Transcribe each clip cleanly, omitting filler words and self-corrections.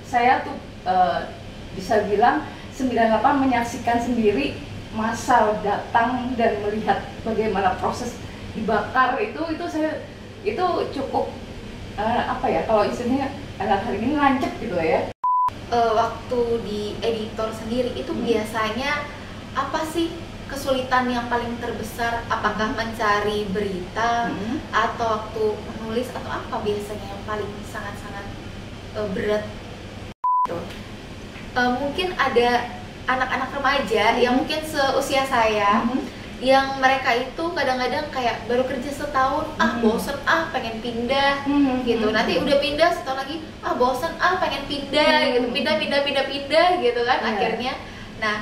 saya tuh bisa bilang 98 menyaksikan sendiri massa datang dan melihat bagaimana proses dibakar itu saya itu cukup apa ya, kalau istilahnya anak hari ini lancet gitu ya. Waktu di editor sendiri itu biasanya apa sih kesulitan yang paling terbesar? Apakah mencari berita atau waktu menulis, atau apa biasanya yang paling sangat-sangat berat? Mungkin ada anak-anak remaja yang mungkin seusia saya yang mereka itu kadang-kadang kayak baru kerja setahun, bosen, pengen pindah gitu. Nanti udah pindah setahun lagi, bosen, pengen pindah gitu, pindah gitu kan. Akhirnya, nah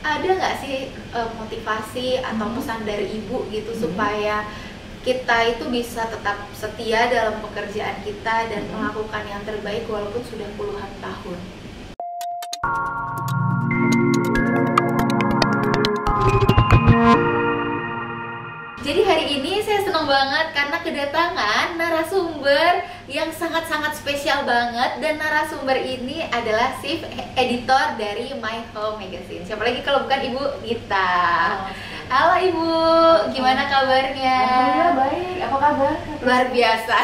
ada nggak sih motivasi atau pesan dari ibu gitu supaya kita itu bisa tetap setia dalam pekerjaan kita dan melakukan yang terbaik walaupun sudah puluhan tahun? Jadi hari ini saya senang banget karena kedatangan narasumber yang sangat-sangat spesial banget, dan narasumber ini adalah chief editor dari My Home Magazine. Siapa lagi kalau bukan Ibu Dita. Halo Ibu, gimana kabarnya? Alhamdulillah baik, apa kabar? Luar biasa.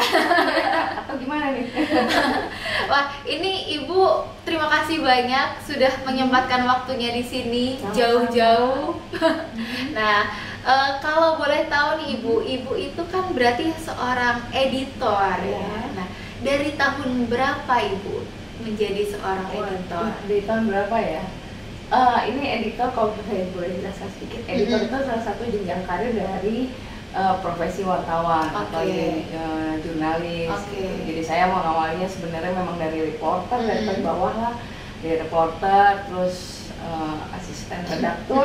Atau gimana nih? Wah, ini Ibu terima kasih banyak sudah menyempatkan waktunya di sini jauh-jauh. Nah, kalau boleh tahu nih Ibu itu kan berarti seorang editor ya. Nah, dari tahun berapa Ibu menjadi seorang editor? Dari tahun berapa ya? Ini editor, kalau saya boleh jelaskan sedikit, editor itu salah satu jenjang karir dari profesi wartawan atau jurnalis. Jadi saya mau awalnya sebenarnya memang dari reporter, dari bawah lah, dari reporter, terus asisten redaktur,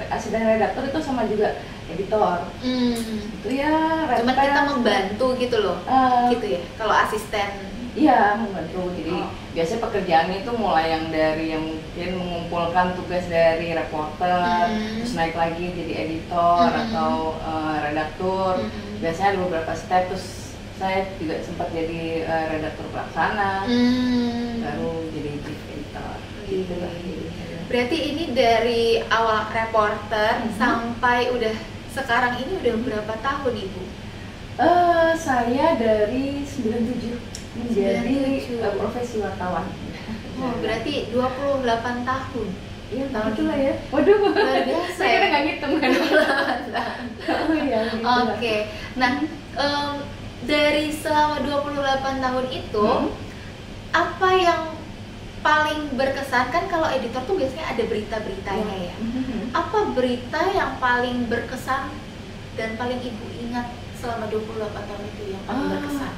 asisten redaktur itu sama juga editor. Itu ya. Cuma kita membantu gitu loh, gitu ya. Kalau asisten. Iya, membantu. Jadi biasanya pekerjaannya itu mulai yang dari yang mungkin mengumpulkan tugas dari reporter, terus naik lagi jadi editor atau redaktur. Biasanya ada beberapa step, terus saya juga sempat jadi redaktur pelaksana, baru jadi chief editor. Gitu lah. Berarti ini dari awal reporter sampai udah sekarang ini udah berapa tahun Ibu? Saya dari 97 menjadi profesi wartawan. Berarti 28 tahun. Iya, tahun itulah ya. Waduh, luar biasa. Saya kan nggak ngitung kan. Oke. Nah, dari selama 28 tahun itu apa yang paling berkesan? Kan kalau editor tuh biasanya ada berita-beritanya ya. Apa berita yang paling berkesan dan paling Ibu ingat selama 28 tahun itu yang paling berkesan?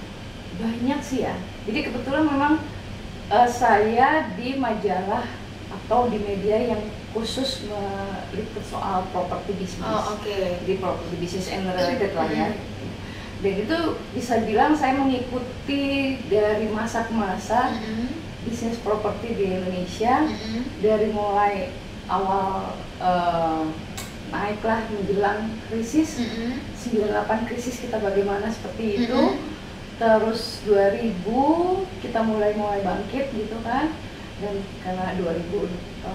Banyak sih ya. Jadi kebetulan memang saya di majalah atau di media yang khusus meliput soal property business. Jadi property business and related lah ya. Dan itu bisa bilang saya mengikuti dari masa ke masa bisnis properti di Indonesia, dari mulai awal naiklah menjelang krisis 98 krisis kita bagaimana seperti itu. Terus 2000 kita mulai bangkit gitu kan, dan karena 2008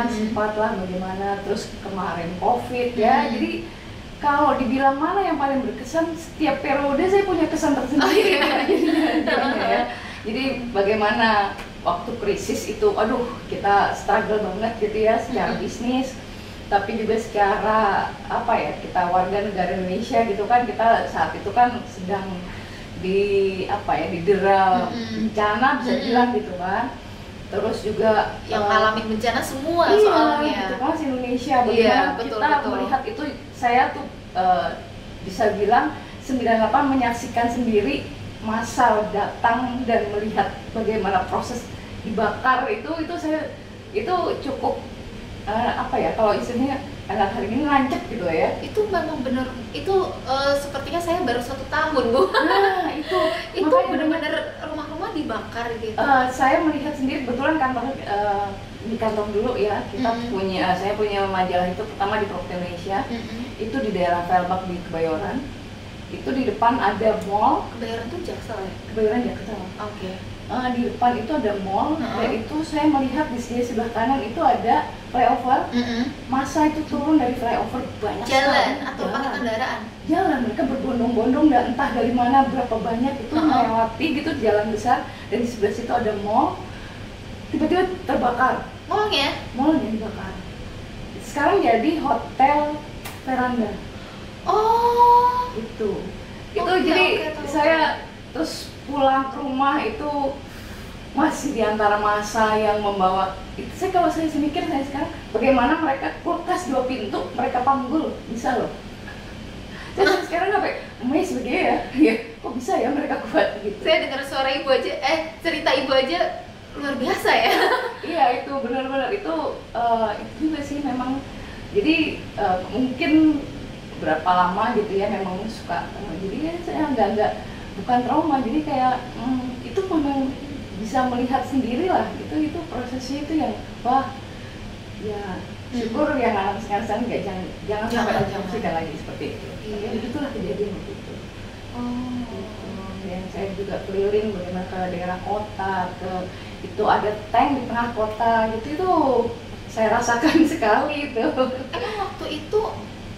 sempatlah bagaimana, terus kemarin COVID ya. Jadi kalau dibilang mana yang paling berkesan, setiap periode saya punya kesan tersendiri. Ya. Jadi bagaimana waktu krisis itu, aduh kita struggle banget gitu ya secara bisnis, tapi juga secara apa ya, kita warga negara Indonesia gitu kan, kita saat itu kan sedang didera bencana bisa bilang gitu kan. Terus juga yang ngalamin bencana semua soalnya. Gitu kan, Indonesia bagaimana kita melihat itu. Saya tuh bisa bilang 98 menyaksikan sendiri massa datang dan melihat bagaimana proses dibakar itu saya itu cukup apa ya, kalau istilahnya anak hari ini lancet gitu ya. Itu memang benar, itu sepertinya saya baru 1 tahun Bu. Nah itu benar-benar rumah-rumah dibakar gitu. Saya melihat sendiri, kebetulan kantor di kantor dulu ya, kita saya punya majalah itu pertama di Properti Indonesia, itu di daerah Velbak di Kebayoran. Itu di depan ada mall. Kebayoran tuh Jaksel ya? Kebayoran Jaksel. di depan itu ada mall, dan itu saya melihat di sisi sebelah kanan itu ada flyover. Masa itu turun dari flyover banyak jalan sekali. atau pakai kendaraan? Jalan, mereka berbondong-bondong dan entah dari mana berapa banyak itu melewati gitu jalan besar, dan di sebelah situ ada mall. Tiba-tiba terbakar. Mallnya dibakar. Sekarang jadi hotel veranda. Oh, Itu Oke, jadi oke, saya terus pulang ke rumah itu masih di antara masa yang membawa itu. Kalau saya mikir saya sekarang bagaimana mereka kulkas 2 pintu mereka panggul bisa loh. Saya sekarang sampai amazed begini ya kok bisa ya mereka kuat gitu. saya dengar suara ibu aja, cerita ibu aja luar biasa ya. Iya, itu benar-benar itu juga sih memang. Jadi mungkin berapa lama gitu ya memang suka jadi ya saya nggak bukan trauma, jadi kayak itu memang bisa melihat sendiri lah itu prosesnya itu yang wah ya syukur yang anak sekarang jangan sampai asumsikan lagi seperti itu. Iya. Itulah kejadian gitu. Oh. Dan saya juga keliling bagaimana ke daerah kota, itu ada tank di tengah kota gitu, itu saya rasakan sekali itu. Emang waktu itu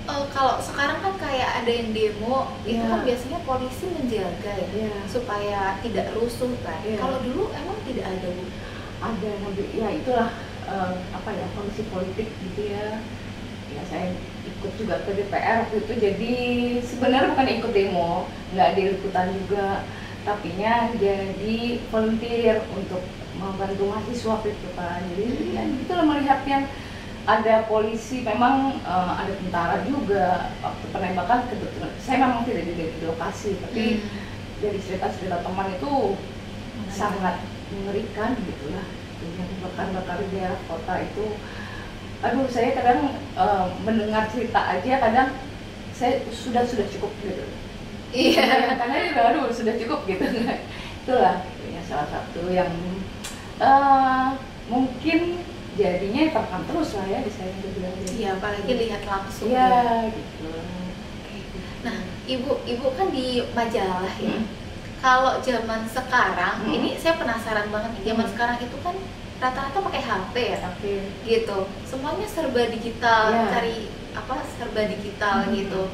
kalau sekarang kan kayak ada yang demo, itu kan biasanya polisi menjaga ya, supaya tidak rusuh kan. Kalau dulu emang tidak ada, Bu? Ada, ya itulah kondisi politik gitu ya. Ya saya ikut juga ke DPR waktu itu, jadi sebenarnya bukan ikut demo, nggak ada liputan juga, tapinya jadi volunteer untuk membantu mahasiswa gitu kan. Jadi ya itulah melihat yang ada polisi, memang ada tentara juga. Waktu penembakan kebetulan saya memang tidak di lokasi, tapi dari cerita-cerita teman itu sangat mengerikan gitulah. Yang bakar-bakar di daerah kota itu, aduh saya kadang mendengar cerita aja kadang saya sudah cukup gitu. Iya. Karena juga aduh sudah cukup gitu. Itulah ya, salah satu yang mungkin jadinya terekam terus lah ya di saya juga. Iya, apalagi lihat langsung. Iya gitu. Nah, ibu kan di majalah ya. Kalau zaman sekarang, ini saya penasaran banget nih. Zaman sekarang itu kan rata-rata pakai HP ya, gitu. Semuanya serba digital, cari serba digital gitu.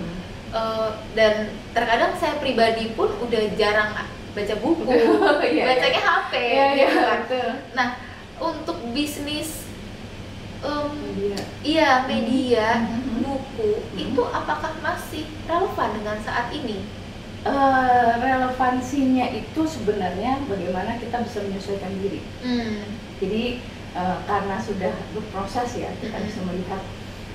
Dan terkadang saya pribadi pun udah jarang baca buku, bacanya HP. Gitu kan. Nah, untuk bisnis media, buku itu apakah masih relevan dengan saat ini? Relevansinya itu sebenarnya bagaimana kita bisa menyesuaikan diri. Jadi karena sudah berproses ya, kita bisa melihat.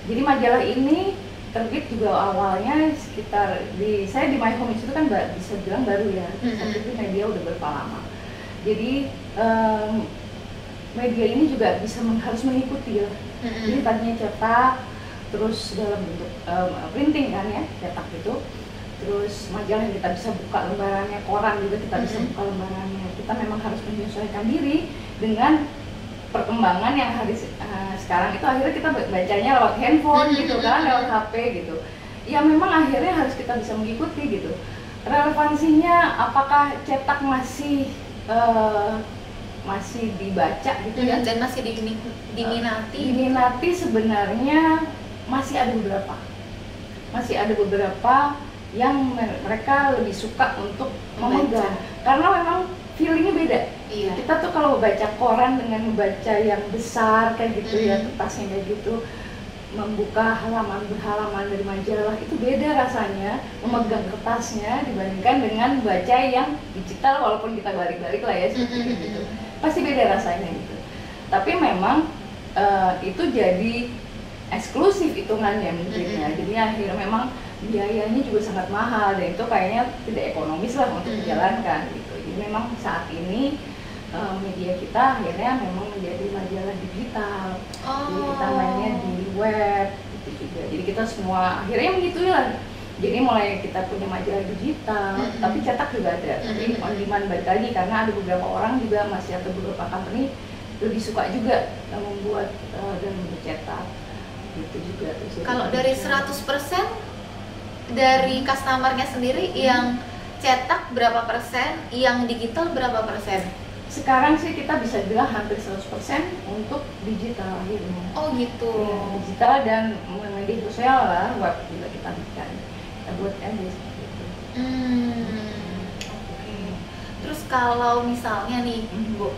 Jadi majalah ini terbit juga awalnya sekitar saya di My Home itu kan bisa bilang baru ya, tapi itu media udah berapa lama. Jadi media ini juga harus mengikuti ya. Jadi tadinya cetak, terus dalam bentuk printing kan ya, cetak itu. Terus majalah yang kita bisa buka lembarannya, koran juga kita bisa buka lembarannya. Kita memang harus menyesuaikan diri dengan perkembangan yang sekarang itu. Akhirnya kita bacanya lewat handphone gitu kan, lewat HP gitu. Ya memang akhirnya harus kita bisa mengikuti gitu. Relevansinya apakah cetak masih dibaca gitu ya, dan masih diminati? Diminati sebenarnya masih ada beberapa yang mereka lebih suka untuk memegang, karena memang feelingnya beda. Kita tuh kalau baca koran dengan membaca yang besar kayak gitu ya, kertasnya kayak gitu, membuka halaman berhalaman dari majalah itu beda rasanya memegang kertasnya dibandingkan dengan baca yang digital, walaupun kita balik-balik lah ya seperti gitu, pasti beda rasanya gitu. Tapi memang itu jadi eksklusif hitungannya mungkin ya, jadi akhirnya memang biayanya juga sangat mahal dan itu kayaknya tidak ekonomis lah untuk dijalankan gitu. Jadi memang saat ini media kita akhirnya memang menjadi majalah digital. Jadi kita mainnya di web gitu juga. Jadi kita semua akhirnya begitu ya. Jadi mulai kita punya majalah digital, tapi cetak juga ada. Tapi on demand balik lagi karena ada beberapa orang juga masih atau beberapa company lebih suka juga membuat dan mencetak gitu juga. Kalau dari 100% dari customer-nya sendiri yang cetak berapa persen, yang digital berapa persen? sekarang sih kita bisa bilang hampir 100% untuk digital akhirnya. Oh gitu. Ya, digital dan media sosial lah, web juga kita bikin. Kita buat aja seperti itu. Oke. Terus kalau misalnya nih, Bu,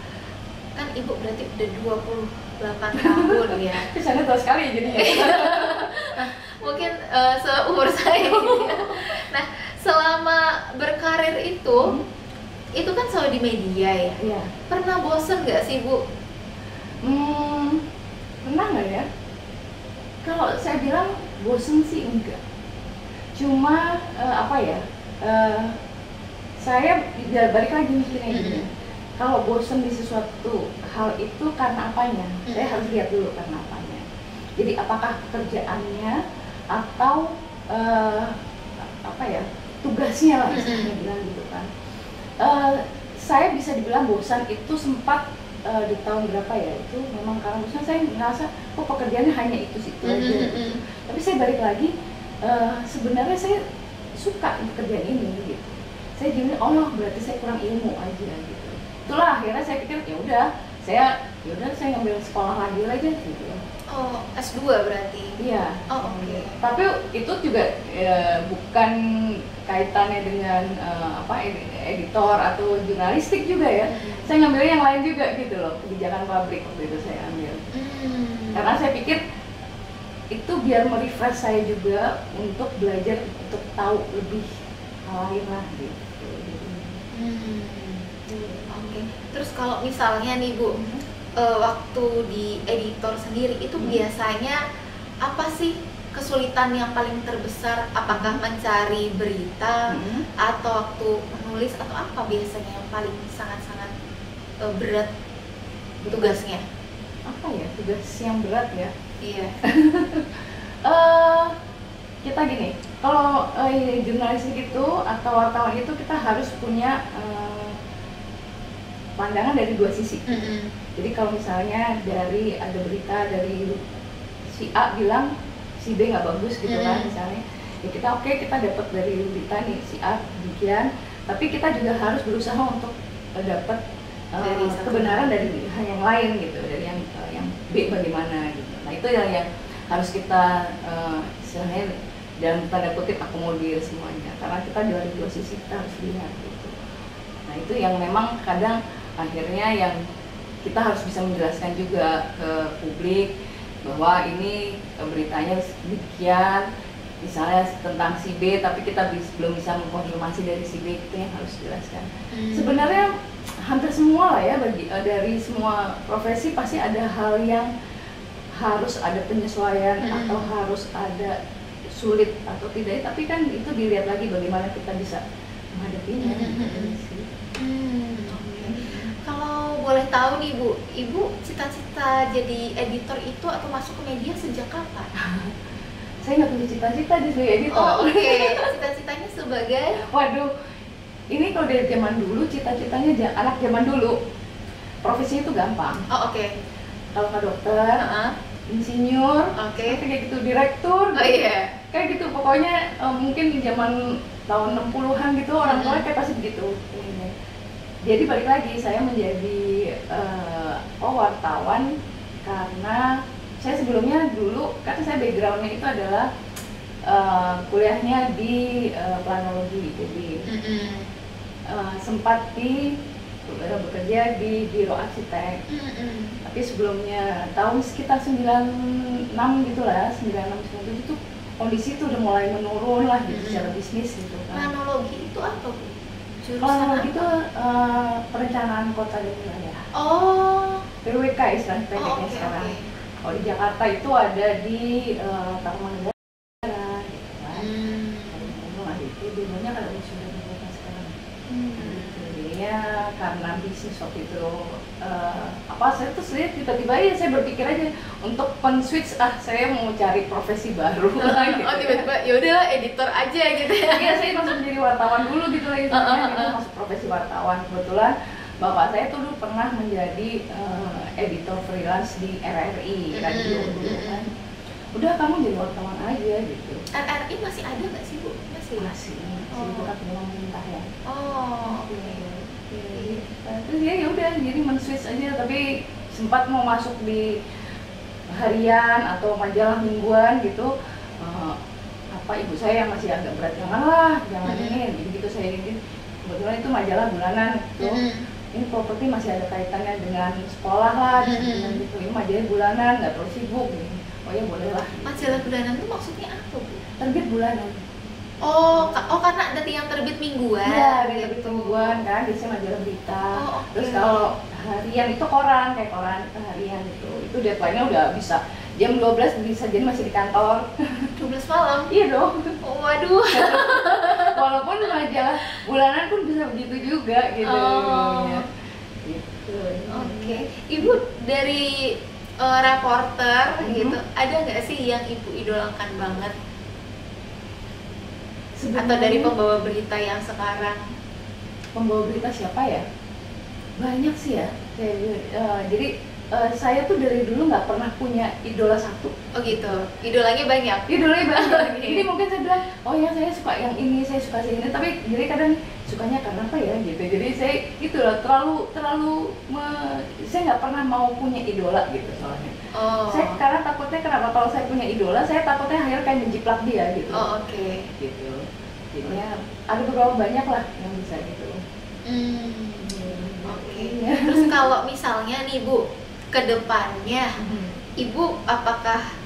kan Ibu berarti udah 28 tahun ya. Kesannya tua sekali jadinya. Mungkin seumur saya gitu ya. Nah, selama berkarir itu kan selalu di media ya. Iya. Pernah bosen nggak sih, Bu? Pernah nggak ya? Kalau saya bilang bosen sih enggak. Cuma saya balik lagi mikirnya gini. Kalau bosen di sesuatu hal itu karena apanya? Saya harus lihat dulu karena apanya. Jadi apakah pekerjaannya atau tugasnya lah, misalnya bilang gitu kan. Saya bisa dibilang bosan itu sempat di tahun berapa ya, itu memang karena bosan saya ngerasa kok pekerjaannya hanya itu aja gitu. Tapi saya balik lagi, sebenarnya saya suka pekerjaan ini gitu. Saya jadi berarti saya kurang ilmu aja gitu. Itulah akhirnya saya pikir saya ngambil sekolah lagi aja gitu. Oh, S2 berarti? Iya. Oh, oke. Tapi itu juga bukan kaitannya dengan editor atau jurnalistik juga ya. Saya ngambil yang lain juga gitu loh, kebijakan pabrik waktu itu saya ambil. Karena saya pikir itu biar merefresh saya juga untuk belajar, untuk tahu lebih hal lain lah gitu. Oke. Terus kalau misalnya nih Bu, waktu di editor sendiri itu biasanya apa sih kesulitan yang paling terbesar? Apakah mencari berita atau waktu menulis, atau apa biasanya yang paling sangat-sangat berat tugasnya? Apa ya, tugas yang berat ya? Iya. Kita gini, kalau jurnalistik itu atau wartawan itu kita harus punya pandangan dari dua sisi. Jadi kalau misalnya ada berita dari si A bilang si B nggak bagus gitu kan misalnya, ya kita dapat dari berita nih si A demikian, tapi kita juga harus berusaha untuk dapat kebenaran dari yang lain gitu, dari yang B bagaimana gitu. Nah itu yang harus kita istilahnya dalam tanda kutip akomodir semuanya, karena kita dari dua sisi kita harus lihat gitu. Nah itu yang memang kadang akhirnya yang kita harus bisa menjelaskan juga ke publik bahwa ini beritanya demikian, misalnya tentang si B, tapi kita belum bisa mengkonfirmasi dari si B, itu yang harus dijelaskan. Sebenarnya hampir semua lah ya, dari semua profesi pasti ada hal yang harus ada penyesuaian atau harus ada sulit atau tidak, tapi kan itu dilihat lagi bagaimana kita bisa menghadapinya. Kalau boleh tahu nih Bu, Ibu cita-cita jadi editor itu atau masuk ke media sejak kapan? Saya nggak punya cita-cita jadi editor. Oh oke. Cita-citanya sebagai? Waduh, ini kalau dari zaman dulu cita-citanya anak zaman dulu profesinya itu gampang. Oh oke. Kalau nggak dokter, insinyur, kayak gitu, direktur. Oh iya. Kayak gitu, pokoknya mungkin di zaman tahun 60-an gitu orang tua kayak pasti begitu. Jadi balik lagi saya menjadi wartawan karena saya sebelumnya dulu kan saya backgroundnya itu adalah kuliahnya di planologi, jadi sempat bekerja di biro arsitek. Tapi sebelumnya tahun sekitar 96 gitulah, 96-97 itu kondisi itu udah mulai menurun lah gitu secara bisnis gitu kan. Planologi itu apa Bu? Planologi itu perencanaan kota dan wilayah. Oh. PWK istilah pendeknya sekarang. Kalau di Jakarta itu ada di Tarumanegara gitu kan. Itu dulunya kalau sudah dibuka sekarang. Jadinya karena bisnis waktu itu saya tuh tiba-tiba ya saya berpikir aja untuk switch saya mau cari profesi baru lah gitu. Oh tiba-tiba yaudahlah editor aja gitu ya. Iya, saya langsung jadi wartawan dulu gitu lah masuk profesi wartawan. Kebetulan bapak saya tuh dulu pernah menjadi editor freelance di RRI radio dulu kan. Udah kamu jadi wartawan aja gitu. RRI masih ada nggak sih Bu? Masih. Itu kan pemerintah ya. Oh oke. Terus ya udah jadi men-switch aja, tapi sempat mau masuk di harian atau majalah mingguan gitu. Ibu saya yang masih agak berat, jangan ini gitu saya ingin, kebetulan itu majalah bulanan gitu. Ini properti masih ada kaitannya dengan sekolah lah gitu. Ini majalah bulanan, nggak terlalu sibuk gitu. Oh ya boleh lah. Majalah bulanan itu maksudnya apa, Bu? Terbit bulanan. Oh karena ada yang terbit mingguan. Iya, terbit mingguan kan, biasanya majalah berita. Okay. Terus kalau harian itu koran, kayak koran harian itu deadline-nya udah bisa jam 12 bisa, jadi masih di kantor. 12 malam? Iya dong. Oh, waduh. Walaupun majalah bulanan pun bisa begitu juga gitu. Ya. Gitu. Oke. Ibu dari reporter gitu, ada nggak sih yang Ibu idolakan banget? Atau dari pembawa berita yang sekarang? Pembawa berita siapa ya? Banyak sih ya. Jadi saya tuh dari dulu nggak pernah punya idola satu. Oh gitu. Idolanya banyak. Jadi mungkin saya bilang, oh ya saya suka yang ini, saya suka yang ini. Tapi jadi kadang sukanya karena apa ya gitu. Jadi saya gitu loh, saya nggak pernah mau punya idola gitu soalnya. Saya karena takutnya kenapa kalau saya punya idola, saya takutnya akhirnya kayak menjiplak dia gitu. Oke. Gitu. Jadinya ada beberapa banyak lah yang bisa gitu. Oke. Terus kalau misalnya nih Bu, kedepannya Ibu apakah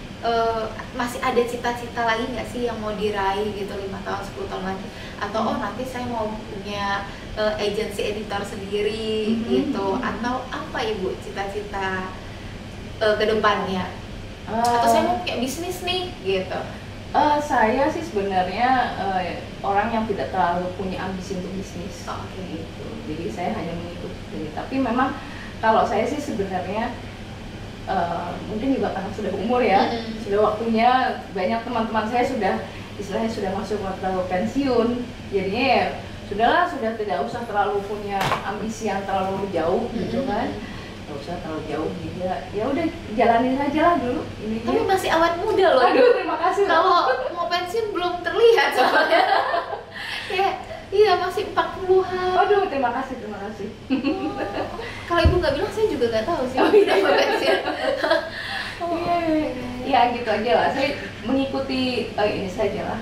masih ada cita-cita lagi nggak sih yang mau diraih gitu 5 tahun 10 tahun lagi, atau nanti saya mau punya agensi editor sendiri gitu, atau apa Ibu cita-cita kedepannya, atau saya mau punya bisnis nih gitu? Saya sih sebenarnya orang yang tidak terlalu punya ambisi untuk bisnis. Gitu. Jadi saya hanya mengikuti. Tapi memang kalau saya sih sebenarnya mungkin juga karena sudah umur ya, sudah waktunya, banyak teman-teman saya istilahnya sudah masuk atau pensiun, jadinya ya sudah tidak usah terlalu punya ambisi yang terlalu jauh gitu kan, nggak usah terlalu jauh juga, ya udah jalanin aja lah dulu ini. Tapi masih awet muda loh. Aduh, terima kasih. Kalau mau pensiun belum terlihat soalnya. Iya masih 40-an. Aduh, terima kasih. Kalau Ibu nggak bilang, saya juga nggak tahu sih. Pensiun. Iya gitu aja lah. Saya mengikuti ini saja lah.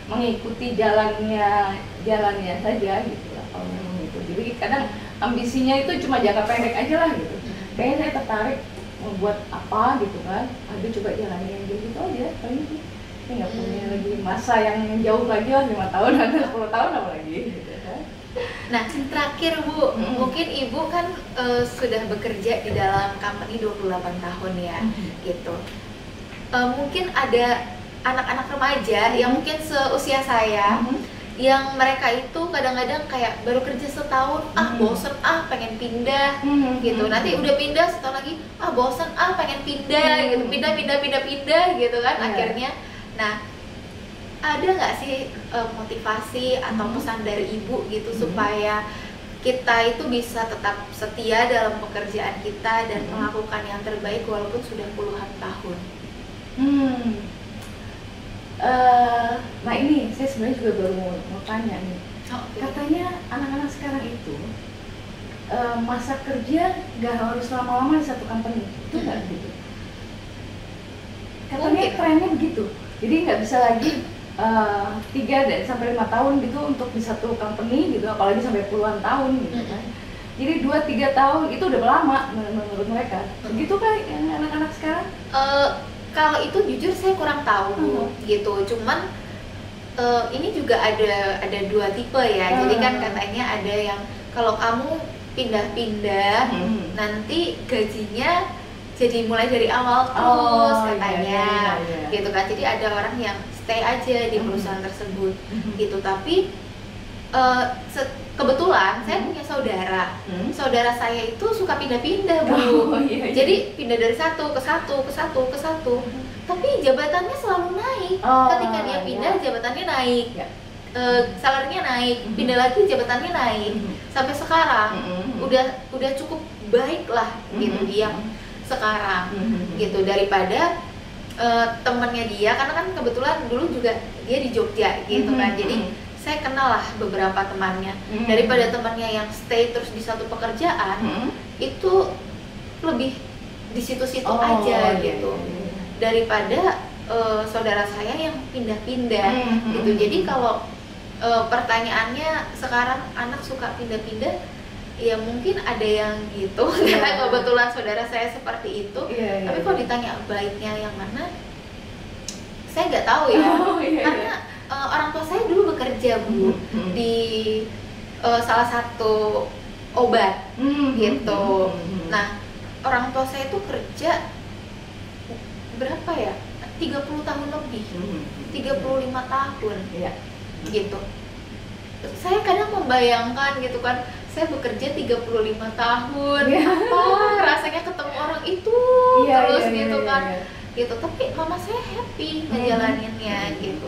Mengikuti jalannya saja gitu lah kalau memang itu. Jadi kadang ambisinya itu cuma jangka pendek aja lah gitu. Kayaknya saya tertarik membuat apa gitu kan. Aduh coba jalanin gitu aja paling gitu. Saya nggak punya lagi masa yang jauh lagi lah, 5 tahun atau 10 tahun apa lagi gitu kan. Nah terakhir Bu, mungkin Ibu kan sudah bekerja di dalam company 28 tahun ya gitu. Mungkin ada anak-anak remaja yang mungkin seusia saya, yang mereka itu kadang-kadang kayak baru kerja setahun, bosen, pengen pindah gitu. Nanti udah pindah setahun lagi, bosen, pengen pindah gitu, pindah gitu kan akhirnya. Nah, ada nggak sih motivasi atau pesan dari Ibu gitu supaya kita itu bisa tetap setia dalam pekerjaan kita dan melakukan yang terbaik walaupun sudah puluhan tahun? Nah ini saya sebenarnya juga baru mau tanya nih. Katanya anak-anak sekarang itu masa kerja nggak harus lama-lama di satu company, itu nggak gitu? Katanya trennya begitu. Jadi nggak bisa lagi 3 sampai 5 tahun gitu untuk di satu company gitu, apalagi sampai puluhan tahun gitu kan. Jadi 2-3 tahun itu udah lama menurut mereka. Begitu kan anak-anak sekarang? Kalau itu jujur saya kurang tahu gitu. Cuman ini juga ada 2 tipe ya. Jadi kan katanya ada yang kalau kamu pindah-pindah nanti gajinya jadi mulai dari awal terus katanya. Iya. Gitu kan. Jadi ada orang yang stay aja di perusahaan tersebut gitu. Tapi kebetulan saya punya saudara saya itu suka pindah-pindah Bu. Jadi pindah dari satu ke satu, tapi jabatannya selalu naik. Ketika dia pindah jabatannya naik, salarinya naik, pindah lagi jabatannya naik, sampai sekarang udah cukup baik lah gitu dia sekarang gitu, daripada temennya dia, karena kan kebetulan dulu juga dia di Jogja gitu kan, jadi saya kenal lah beberapa temannya. Daripada temannya yang stay terus di satu pekerjaan, itu lebih di situ-situ aja gitu. Daripada saudara saya yang pindah-pindah gitu. Jadi kalau pertanyaannya sekarang anak suka pindah-pindah, ya mungkin ada yang gitu karena kebetulan saudara saya seperti itu. Tapi kalau ditanya baiknya yang mana, saya nggak tahu ya. Karena orang tua saya dulu bekerja Bu di salah satu obat gitu. Nah, orang tua saya itu kerja berapa ya? 30 tahun lebih. 35 tahun. Gitu. Saya kadang membayangkan gitu kan, saya bekerja 35 tahun, apa rasanya ketemu orang itu terus gitu kan. Gitu. Tapi mama saya happy ngejalaninnya gitu.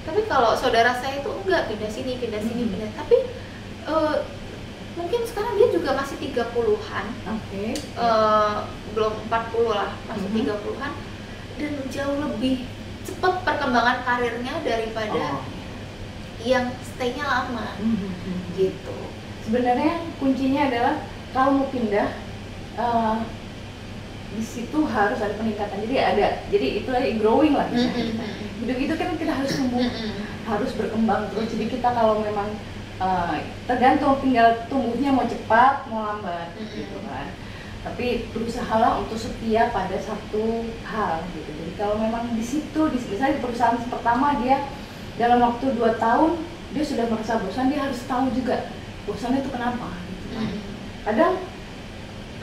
Tapi kalau saudara saya itu enggak, pindah sini, pindah. Tapi mungkin sekarang dia juga masih 30-an. Belum 40 lah, masih 30-an, dan jauh lebih cepat perkembangan karirnya daripada yang stay-nya lama. Gitu. Sebenarnya kuncinya adalah kalau mau pindah, di situ harus ada peningkatan. Jadi itu lagi growing lah. Hidup itu kan kita harus tumbuh, harus berkembang terus. Jadi kita kalau memang tergantung tinggal tumbuhnya mau cepat mau lambat gitu kan. Tapi berusahalah untuk setia pada satu hal gitu. Jadi kalau memang di situ, misalnya di perusahaan pertama dia dalam waktu 2 tahun dia sudah merasa bosan, dia harus tahu juga bosannya itu kenapa gitu kan. Kadang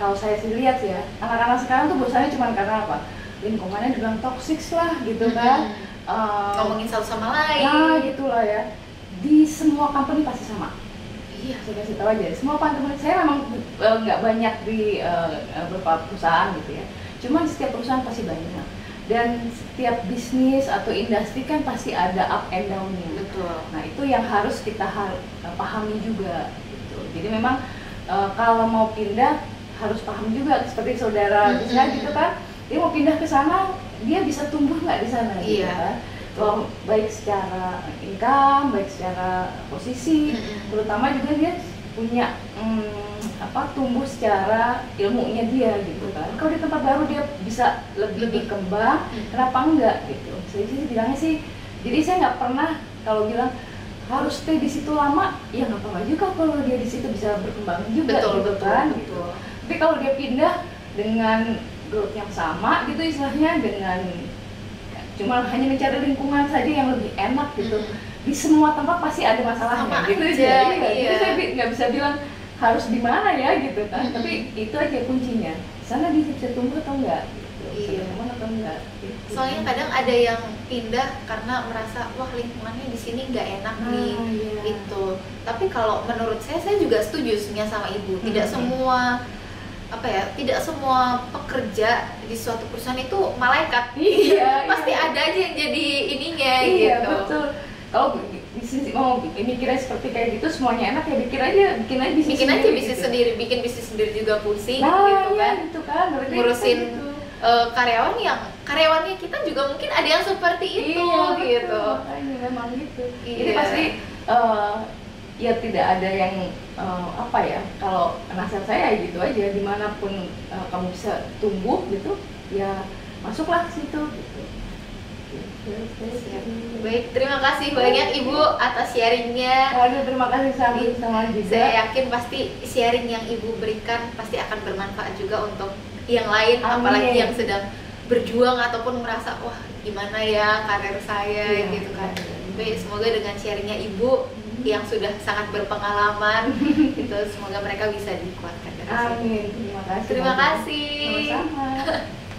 kalau saya sih lihat ya, anak-anak sekarang tuh bosannya cuma karena apa? Lingkungannya dibilang toxic lah gitu kan. Ngomongin satu sama lain. Nah gitulah ya. Di semua company pasti sama. Saya kasih tahu aja. Semua company, saya memang nggak banyak di beberapa perusahaan gitu ya. Cuma di setiap perusahaan pasti banyak. Dan setiap bisnis atau industri kan pasti ada up and down-nya. Betul. Nah itu yang harus kita pahami juga gitu. Jadi memang kalau mau pindah harus paham juga, seperti saudara saya gitu kan, dia mau pindah ke sana, dia bisa tumbuh nggak di sana gitu kan. Baik secara income, baik secara posisi, terutama juga dia punya tumbuh secara ilmunya dia gitu kan. Kalau di tempat baru dia bisa lebih berkembang, kenapa enggak gitu. Saya sih bilangnya sih, jadi saya nggak pernah kalau bilang harus stay di situ lama, ya nggak apa-apa juga kalau dia di situ bisa berkembang juga gitu kan. Gitu. Tapi kalau dia pindah dengan growth yang sama gitu istilahnya, dengan cuma hanya mencari lingkungan saja yang lebih enak gitu, di semua tempat pasti ada masalahnya gitu aja. Jadi saya nggak bisa bilang harus di mana ya gitu kan, tapi itu aja kuncinya, sana dia bisa tumbuh atau enggak gitu. Atau enggak gitu. Soalnya kadang ada yang pindah karena merasa wah lingkungannya di sini nggak enak nih itu. Tapi kalau menurut saya juga setuju sebenarnya sama ibu, tidak semua tidak semua pekerja di suatu perusahaan itu malaikat. Pasti ada aja yang jadi ininya gitu. Betul. Kalau bisnis mau mikirnya seperti kayak gitu semuanya enak ya bikin aja bisnis sendiri, bikin bisnis sendiri juga pusing gitu kan. Ngurusin karyawannya kita juga mungkin ada yang seperti itu gitu. Memang gitu. Jadi pasti ya tidak ada yang kalau nasihat saya gitu aja, dimanapun kamu bisa tumbuh gitu ya masuklah ke situ gitu. Baik, terima kasih banyak Ibu atas sharingnya. Terima kasih sama juga. Saya yakin pasti sharing yang Ibu berikan pasti akan bermanfaat juga untuk yang lain. Apalagi yang sedang berjuang ataupun merasa wah gimana ya karir saya gitu kan. Baik, semoga dengan sharingnya Ibu yang sudah sangat berpengalaman itu semoga mereka bisa dikuatkan. Amin. Terima kasih. Sama-sama.